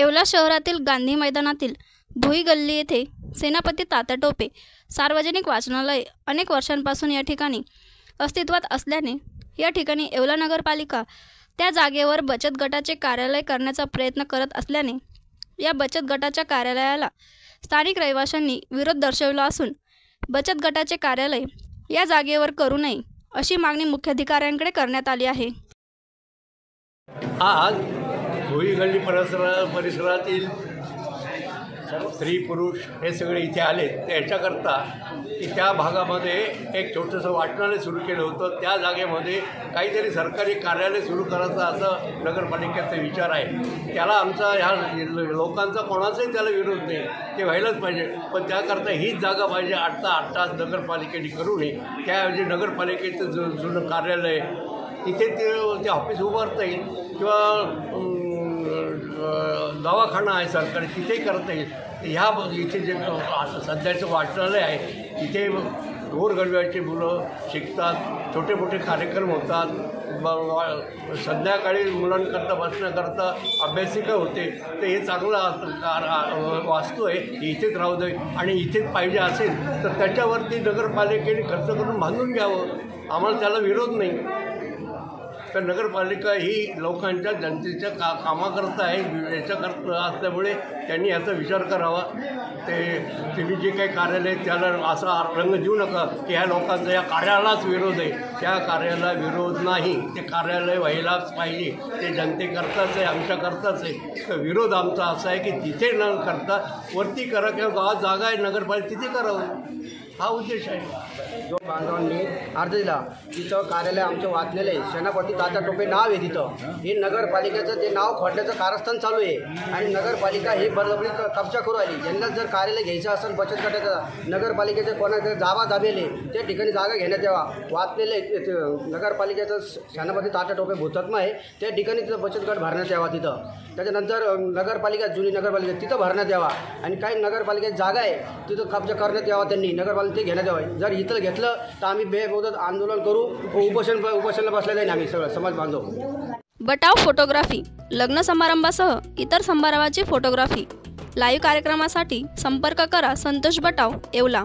येवला शहरातील गांधी मैदानातील भुई गल्ली येथे सेनापती तात्या टोपे सार्वजनिक वाचनालय अनेक वर्षांपासून या ठिकाणी अस्तित्वात असल्याने या ठिकाणी येवला नगरपालिका त्या जागेवर बचत गटाचे कार्यालय करण्याचा प्रयत्न करत असल्याने या बचत गटाच्या कार्यालयाला स्थानिक रहिवाशांनी विरोध दर्शविला असून बचत गटाचे कार्यालय या जागेवर करू नये अशी मागणी मुख्याधिकाऱ्यांकडे करण्यात आली आहे। आज भुई गल्ली परिसरातील स्त्री पुरुष हे सगळे इथे आले त्याच्याकरता की त्या भागामध्ये एक छोटंसं वाचनालय सुरू केलं होतं। त्या जागेमध्ये काहीतरी सरकारी कार्यालय सुरू करायचं असं नगरपालिकेचा विचार आहे। त्याला आमचा ह्या लोकांचा कोणाचाही त्याला विरोध नाही, ते व्हायलाच पाहिजे, पण त्याकरता हीच जागा पाहिजे 8 तास नगरपालिकेने करू नये। त्याऐवजी नगरपालिकेचं जुनं कार्यालय तिथे ते ऑफिस उभारता येईल किंवा दवाखाना आहे सरकारी तिथेही करता येईल। ह्या इथे जे सध्याचं वाचनालय आहे तिथे गोरगरिबाची मुलं शिकतात, छोटे मोठे कार्यक्रम होतात, संध्याकाळी मुलांकरता बसण्याकरता अभ्यासिका होते, तर हे चांगलं वास्तू आहे, इथेच राहू दे आणि इथेच पाहिजे असेल तर त्याच्यावरती नगरपालिकेने खर्च करून बांधून घ्यावं, आम्हाला त्याला विरोध नाही। तर नगरपालिका ही लोकांच्या जनतेच्या कामाकरता आहे, याच्याकरता असल्यामुळे त्यांनी याचा विचार करावा। तुम्ही जे काही कार्यालय त्याला असा रंग देऊ नका की ह्या लोकांचा या कार्यालयालाच विरोध आहे, त्या कार्यालयाला विरोध नाही, ते कार्यालय व्हायलाच पाहिजे, ते जनतेकरताच आहे, आमच्याकरताच आहे। तर विरोध आमचा असा आहे की तिथे न करता वरती करा किंवा गावात जागा आहे नगरपालिका तिथे करावं, हा उद्देश आहे। जो बांधवांनी अर्ज दिला तिथं कार्यालय आमचं वाचलेलं आहे, सेनापती तात्या टोपे नाव आहे तिथं, हे नगरपालिकेचं ते नाव खोडण्याचं कारस्थान चालू आहे आणि नगरपालिका हे बळजबरी कब्जा करू आली। ज्यांना जर कार्यालय घ्यायचं असेल बचत गटाचं नगरपालिकेचं कोणाचं जागा दाबेले त्या ठिकाणी जागा घेण्यात यावा। वाचलेले नगरपालिकेचं सेनापती तात्या टोपे भूतत्मा आहे त्या ठिकाणी तिथं बचत गट भरण्यात यावा तिथं। त्याच्यानंतर नगरपालिका जुनी नगरपालिका तिथं भरण्यात यावा आणि काही नगरपालिकेची जागा आहे तिथं कब्जा करण्यात यावा, त्यांनी नगरपालिका ते घेण्यात यावं। जर इथं घेतलं तर आम्ही बेमुदत आंदोलन करू, उपोषणला बसले जाईल आम्ही सगळं समाज बांधव। बटाव फोटोग्राफी, लग्न समारंभासह इतर समारंभाची फोटोग्राफी, लाईव्ह कार्यक्रमासाठी संपर्क करा संतोष बटाव, येवला।